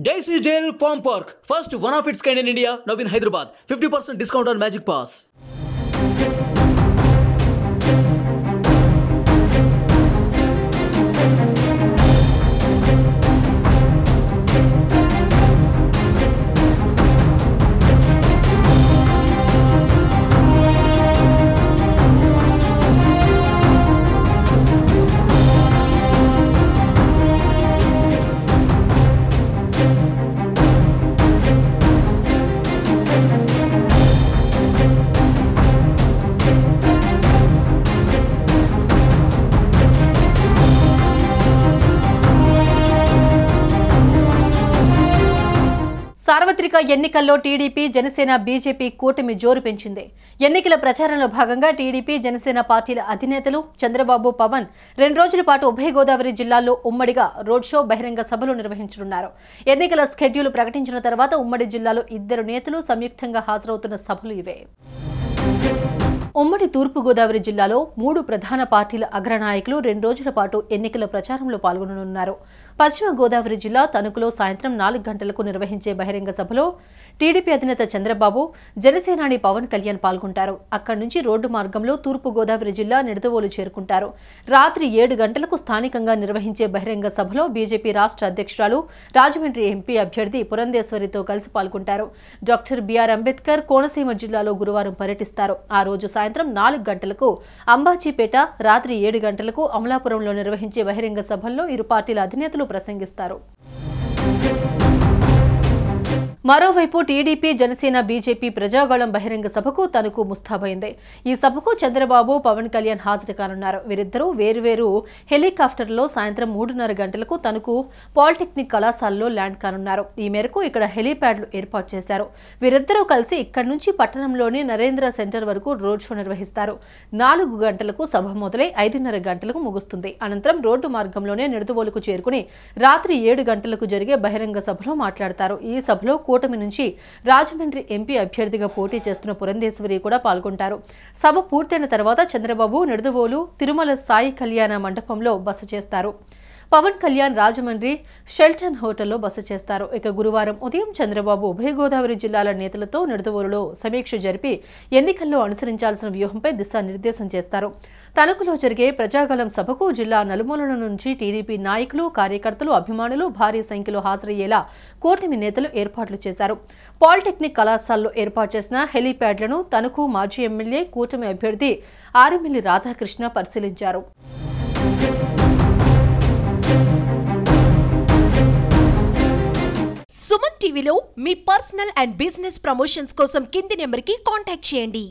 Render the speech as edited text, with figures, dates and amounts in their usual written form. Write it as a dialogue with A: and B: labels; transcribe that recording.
A: Daisy Jail Farm Park, first one of its kind in India, now in Hyderabad. 50% discount on Magic Pass.
B: సార్వత్రిక ఎన్నికల్లో TDP Janasena BJP కూటమి జోరు పెంచింది. ఎన్నికల ప్రచారంలో భాగంగా టీడీపీ జనసేన పార్టీల అధినేతలు చంద్రబాబు, పవన్ 2 రోజుల పాటు ఉభయ గోదావరి జిల్లాల్లో ఉమ్మడిగా రోడ్ షో, బహిరంగ సభలు నిర్వహించనున్నారు. ఎన్నికల స్కెడ్యూల్ ప్రకటించిన తర్వాత ఉమ్మడి జిల్లాలో 2 నేతలు సంయుక్తంగా హాజరవుతున్న సభలు ఇవే. ఉమ్మడి తూర్పు గోదావరి జిల్లాలో 3 ప్రధాన పార్టీల అగ్రనాయకులు 2 రోజుల పాటు ఎన్నికల ప్రచారంలో పాల్గొననున్నారు. పశ్చిమ గోదావరి జిల్లా తణుకులో సాయంత్రం 4 గంటలకు నిర్వహించే బహిరంగ సభలో టీడీపీ అధినేత చంద్రబాబు, జనసేనాని పవన్ కళ్యాణ్ పాల్గొంటారు. అక్కడి నుంచి రోడ్డు మార్గంలో తూర్పు గోదావరి జిల్లా నిడదవోలు చేరుకుంటారు. రాత్రి 7 గంటలకు స్థానికంగా నిర్వహించే బహిరంగ సభలో బీజేపీ రాష్ట్ర అధ్యక్షురాలు, రాజమండ్రి ఎంపీ అభ్యర్థి పురంధేశ్వరితో కలిసి పాల్గొంటారు. డాక్టర్ బిఆర్ అంబేద్కర్ కోనసీమ జిల్లాలో గురువారం పర్యటిస్తారు. ఆ రోజు సాయంత్రం 4 గంటలకు అంబాజీపేట, రాత్రి 7 గంటలకు అమలాపురంలో నిర్వహించే బహిరంగ సభల్లో ఇరు పార్టీల అధినేతలు ప్రసంగిస్తారు. మరోవైపు టీడీపీ జనసేన బీజేపీ ప్రజాగళం బహిరంగ సభకు తణుకు ముస్తాబైంది. ఈ సభకు చంద్రబాబు, పవన్ కళ్యాణ్ హాజరు కానున్నారు. వీరిద్దరూ వేరువేరు హెలికాప్టర్లో సాయంత్రం 3:30 గంటలకు తణుకు పాలిటెక్నిక్ కళాశాలలో ల్యాండ్ కానున్నారు. ఈ మేరకు ఇక్కడ హెలీప్యాడ్లు ఏర్పాటు చేశారు. వీరిద్దరూ కలిసి ఇక్కడి నుంచి పట్టణంలోని నరేంద్ర సెంటర్ వరకు రోడ్ షో నిర్వహిస్తారు. 4 గంటలకు సభ మొదలై 5:30 గంటలకు ముగుస్తుంది. అనంతరం రోడ్డు మార్గంలోనే నిడదవోలుకు చేరుకుని రాత్రి 7 గంటలకు జరిగే బహిరంగ సభలో మాట్లాడతారు. ఈ సభలో కూటమి నుంచి రాజమండ్రి ఎంపీ అభ్యర్థిగా పోటీ చేస్తున్న పురంధేశ్వరి కూడా పాల్గొంటారు. సభ పూర్తయిన తర్వాత చంద్రబాబు నిడదవోలు తిరుమల సాయి కళ్యాణ మండపంలో బస చేస్తారు. పవన్ కళ్యాణ్ రాజమండ్రి షెల్టన్ హోటల్లో బస చేస్తారు. ఇక గురువారం ఉదయం చంద్రబాబు ఉభయ గోదావరి జిల్లాల నేతలతో నిడదవోలులో సమీక్ష జరిపి ఎన్నికల్లో అనుసరించాల్సిన వ్యూహంపై దిశానిర్దేశం చేస్తారు. తణుకులో జరిగే ప్రజాగళం సభకు జిల్లా నలుమూలల నుంచి టీడీపీ నాయకులు, కార్యకర్తలు, అభిమానులు భారీ సంఖ్యలో హాజరయ్యేలా కూటమి నేతలు ఏర్పాట్లు చేశారు. పాలిటెక్నిక్ కళాశాలలో ఏర్పాటు చేసిన హెలీప్యాడ్లను తణుకు మాజీ ఎమ్మెల్యే, కూటమి అభ్యర్థి ఆరిమిల్లి రాధాకృష్ణ పరిశీలించారు.
C: సుమన్ టీవీలో మీ పర్సనల్ అండ్ బిజినెస్ ప్రమోషన్స్ కోసం కింది నెంబర్కి కాంటాక్ట్ చేయండి.